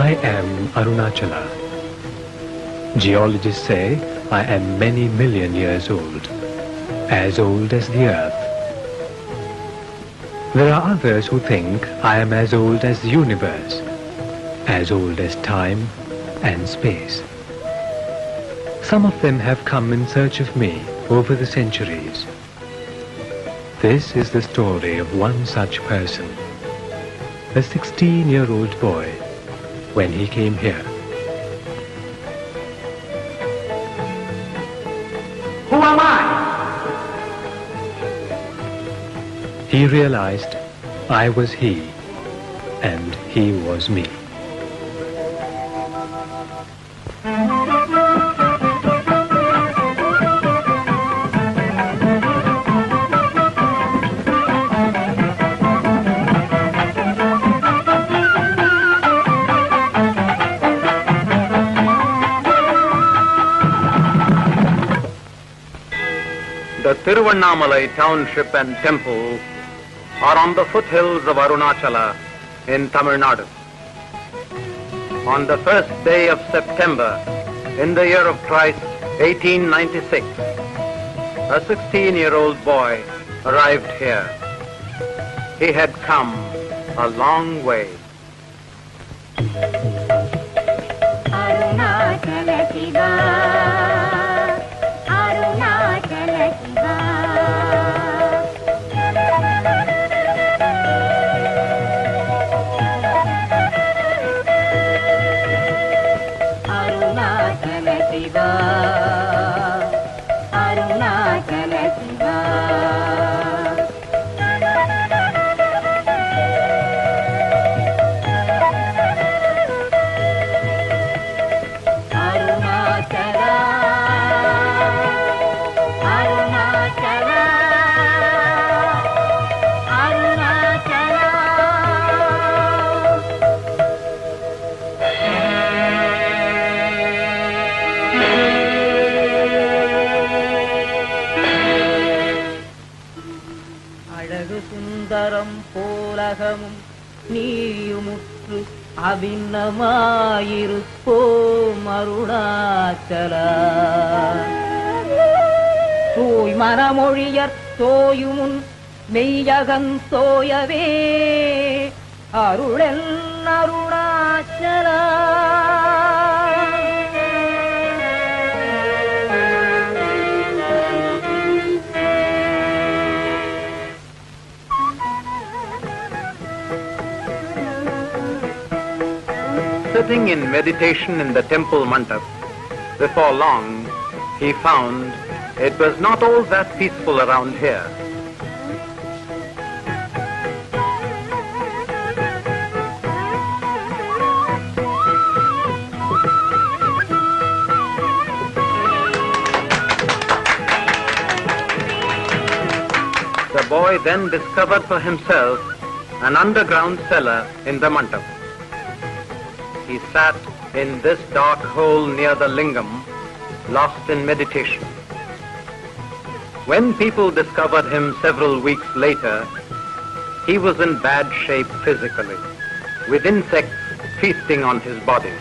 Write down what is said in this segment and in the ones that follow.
I am Arunachala. Geologists say I am many million years old as the earth. There are others who think I am as old as the universe, as old as time and space. Some of them have come in search of me over the centuries. This is the story of one such person, a 16-year-old boy, when he came here. Who am I? He realized I was he, and he was me. The Tiruvannamalai township and temple are on the foothills of Arunachala in Tamil Nadu. On the first day of September in the year of Christ 1896, a 16-year-old boy arrived here. He had come a long way. Arunachala Shiva, Arunachala Shiva. Arunachala Shiva, Arunachala Shiva. போலகமும் நீயுமுற்று அபிநமாயிருப்போம் Arunachala. தூய் மனமொழியற் தோயுமுன் மெய்யகன் தோயவே அருளென் Arunachala. Sitting in meditation in the temple mandap, before long he found it was not all that peaceful around here. The boy then discovered for himself an underground cellar in the mandap. He sat in this dark hole near the lingam, lost in meditation. When people discovered him several weeks later, he was in bad shape physically, with insects feasting on his body.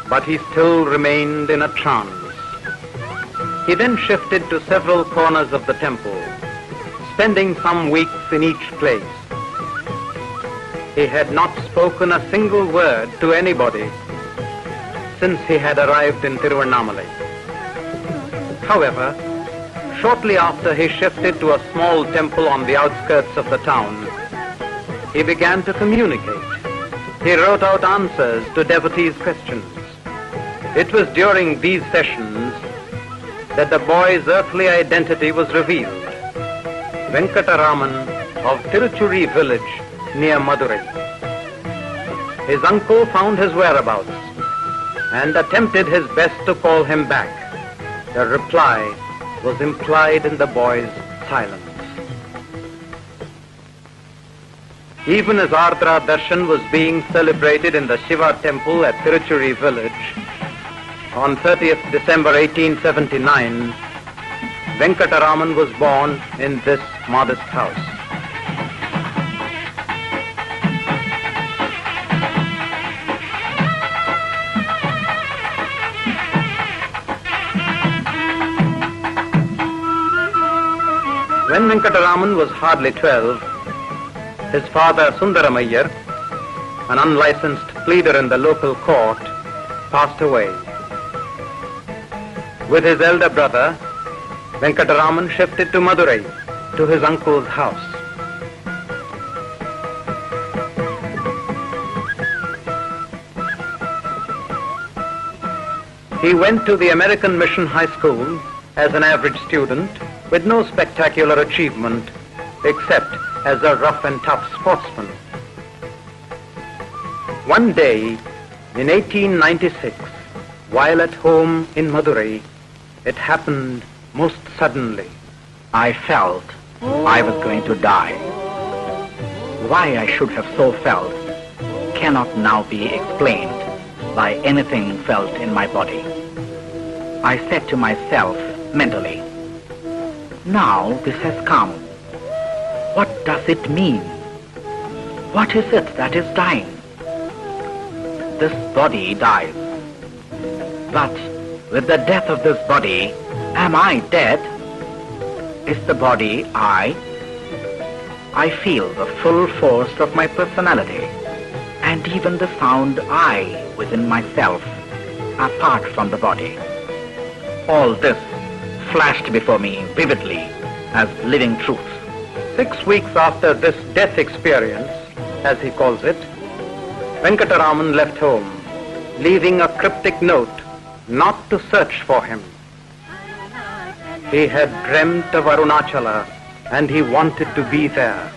But he still remained in a trance. He then shifted to several corners of the temple, spending some weeks in each place. He had not spoken a single word to anybody since he had arrived in Tiruvannamalai. However, shortly after he shifted to a small temple on the outskirts of the town, he began to communicate. He wrote out answers to devotees' questions. It was during these sessions that the boy's earthly identity was revealed. Venkataraman of Tiruchuri village near Madurai. His uncle found his whereabouts and attempted his best to call him back. The reply was implied in the boy's silence. Even as Ardra Darshan was being celebrated in the Shiva temple at Tiruchuri village on 30th December 1879, Venkataraman was born in this modest house. Venkataraman was hardly 12. His father, Sundaram Iyer, an unlicensed pleader in the local court, passed away. With his elder brother, Venkataraman shifted to Madurai, to his uncle's house. He went to the American Mission High School as an average student with no spectacular achievement except as a rough and tough sportsman. One day in 1896, while at home in Madurai, it happened most suddenly. I felt I was going to die. Why I should have so felt cannot now be explained by anything felt in my body. I said to myself mentally, now this has come. What does it mean? What is it that is dying? This body dies. But with the death of this body, am I dead? Is the body I? I feel the full force of my personality and even the sound I within myself, apart from the body. All this flashed before me vividly as living truth. 6 weeks after this death experience, as he calls it, Venkataraman left home, leaving a cryptic note not to search for him. He had dreamt of Arunachala and he wanted to be there,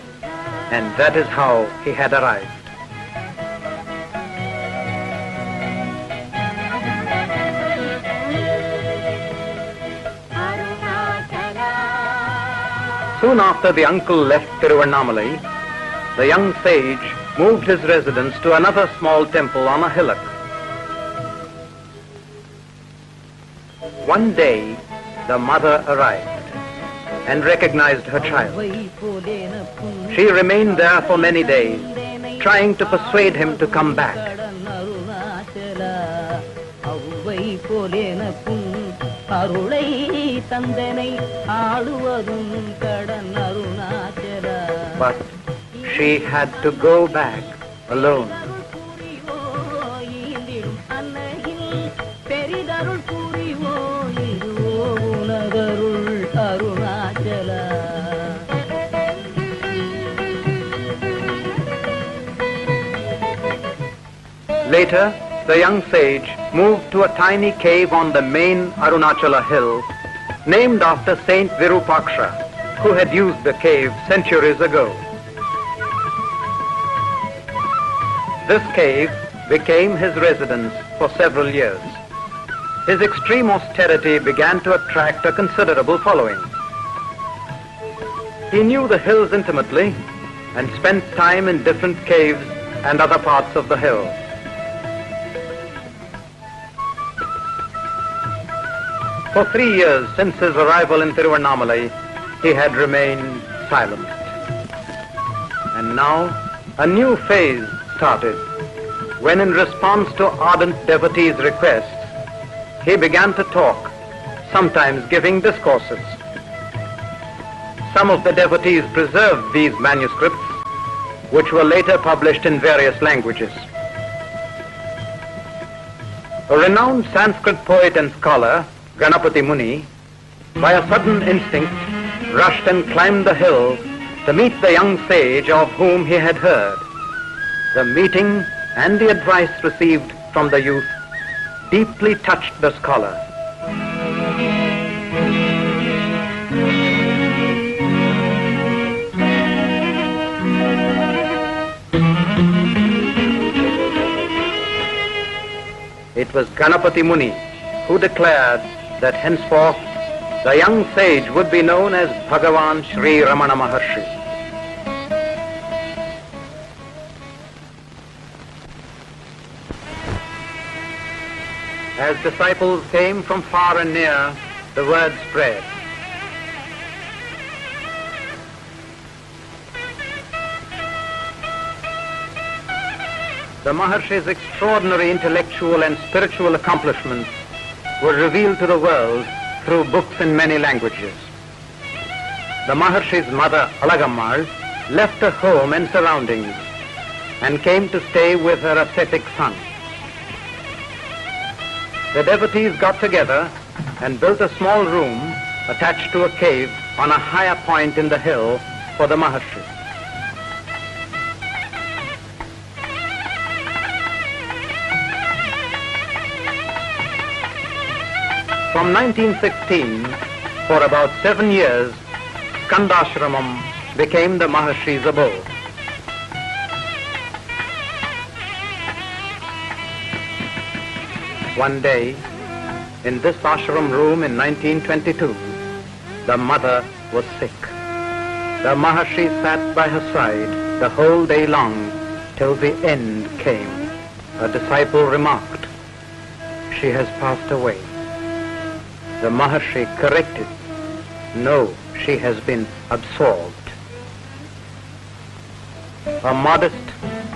and that is how he had arrived. Soon after the uncle left Tiruvannamalai, the young sage moved his residence to another small temple on a hillock. One day, the mother arrived and recognized her child. She remained there for many days, trying to persuade him to come back. But she had to go back alone. Later, the young sage moved to a tiny cave on the main Arunachala Hill, named after Saint Virupaksha, who had used the cave centuries ago. This cave became his residence for several years. His extreme austerity began to attract a considerable following. He knew the hills intimately and spent time in different caves and other parts of the hill. For 3 years since his arrival in Tiruvannamalai, he had remained silent. And now a new phase started, when in response to ardent devotees' requests, he began to talk, sometimes giving discourses. Some of the devotees preserved these manuscripts, which were later published in various languages. A renowned Sanskrit poet and scholar, Ganapati Muni, by a sudden instinct, rushed and climbed the hill to meet the young sage of whom he had heard. The meeting and the advice received from the youth deeply touched the scholar. It was Ganapati Muni who declared that henceforth the young sage would be known as Bhagavan Sri Ramana Maharshi. As disciples came from far and near, the word spread. The Maharshi's extraordinary intellectual and spiritual accomplishments were revealed to the world through books in many languages. the Maharshi's mother, Alagammal, left her home and surroundings and came to stay with her ascetic son. The devotees got together and built a small room attached to a cave on a higher point in the hill for the Maharshi. From 1916, for about 7 years, Skandashramam became the Maharshi's abode. One day, in this ashram room in 1922, the mother was sick. The Maharshi sat by her side the whole day long till the end came. A disciple remarked, "She has passed away." The Maharshi corrected, "No, she has been absorbed." A modest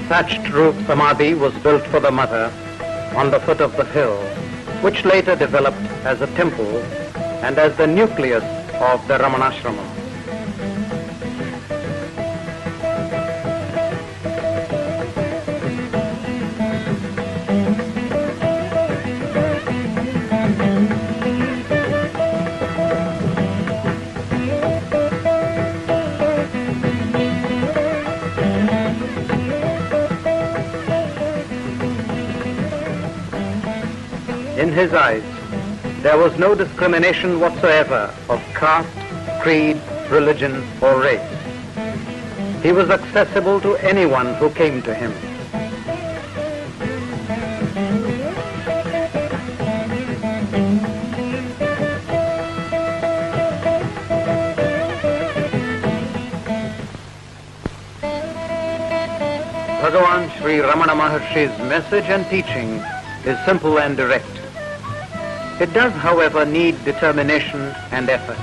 thatched roof samadhi was built for the mother on the foot of the hill, which later developed as a temple and as the nucleus of the Ramanashramam. In his eyes, there was no discrimination whatsoever of caste, creed, religion, or race. He was accessible to anyone who came to him. Bhagavan Sri Ramana Maharshi's message and teaching is simple and direct. It does, however, need determination and effort.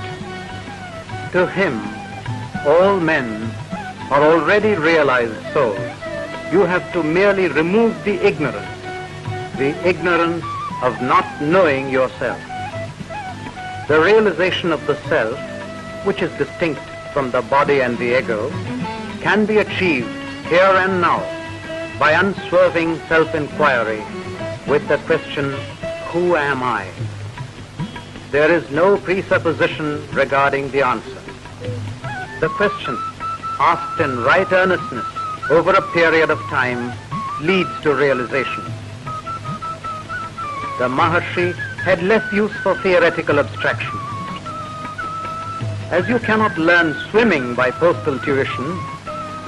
To him, all men are already realized souls. You have to merely remove the ignorance of not knowing yourself. The realization of the self, which is distinct from the body and the ego, can be achieved here and now by unswerving self-inquiry with the question, "Who am I?" There is no presupposition regarding the answer. The question, asked in right earnestness over a period of time, leads to realization. The Maharshi had less use for theoretical abstraction. As you cannot learn swimming by postal tuition,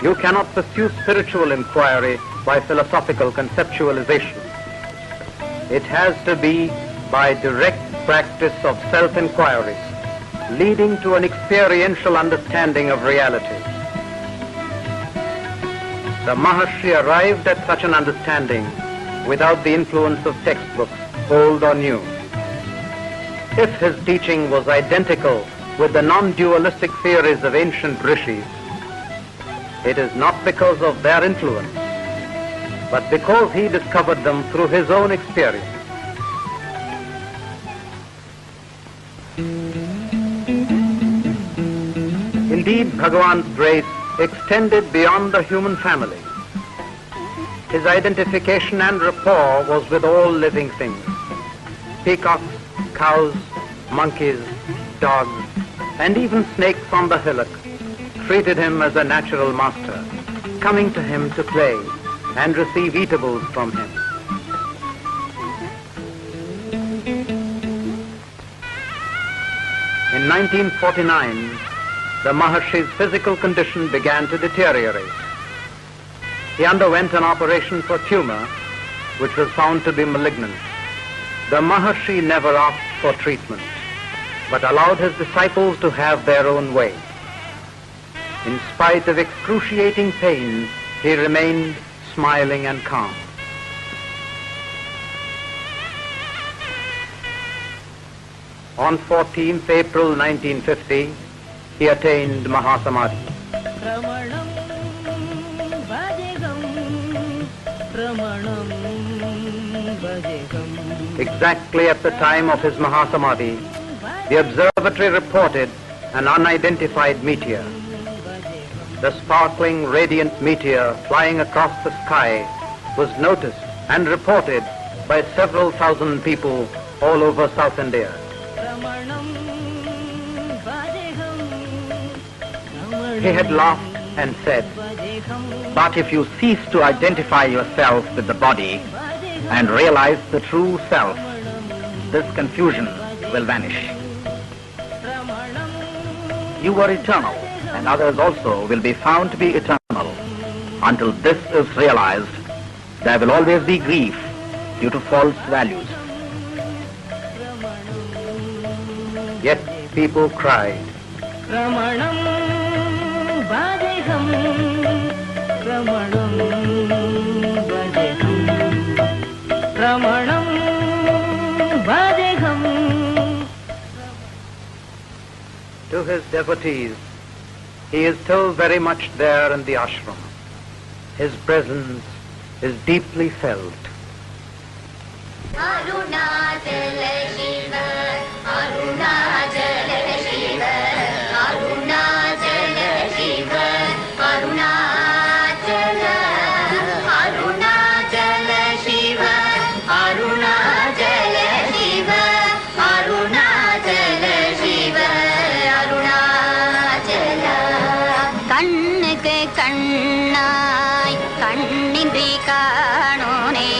you cannot pursue spiritual inquiry by philosophical conceptualization. It has to be by direct practice of self-inquiry, leading to an experiential understanding of reality. The Maharshi arrived at such an understanding without the influence of textbooks, old or new. If his teaching was identical with the non-dualistic theories of ancient rishis, it is not because of their influence, but because he discovered them through his own experience. Indeed, Bhagavan's grace extended beyond the human family. His identification and rapport was with all living things. Peacocks, cows, monkeys, dogs, and even snakes on the hillock treated him as a natural master, coming to him to play and receive eatables from him. In 1949, the Maharshi's physical condition began to deteriorate. He underwent an operation for tumor, which was found to be malignant. The Maharshi never asked for treatment, but allowed his disciples to have their own way. In spite of excruciating pain, he remained smiling and calm. On 14th April 1950, he attained Mahasamadhi. Ramanam Bhajegam, Ramanam Bhajegam. Exactly at the time of his Mahasamadhi, the observatory reported an unidentified meteor. The sparkling, radiant meteor flying across the sky was noticed and reported by several thousand people all over South India. He had laughed and said, "But if you cease to identify yourself with the body and realize the true self, this confusion will vanish. You are eternal, and others also will be found to be eternal. Until this is realized, there will always be grief due to false values." Yet people cried, Ramanam Vadeham, Ramanam Vadeham, Ramanam Vadeham. to his devotees, he is still very much there in the ashram. His presence is deeply felt. Arunachala Shiva, Arunachala Shiva, Arunachala Shiva, Arunachala, Arunachala Shiva, Arunachala Shiva, Arunachala Shiva, Arunachala. கண்ணுக்கு கண்ணாய் கண்ணின்றி காணோனே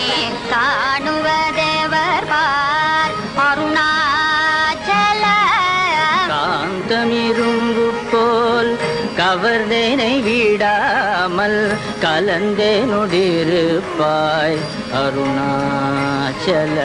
காணுவதேவர் பார் அருணாச்சல. காந்தமிரும்பு போல் கவர்ந்தேனை விடாமல் கலந்தே நொடிருப்பாய் அருணாச்சல.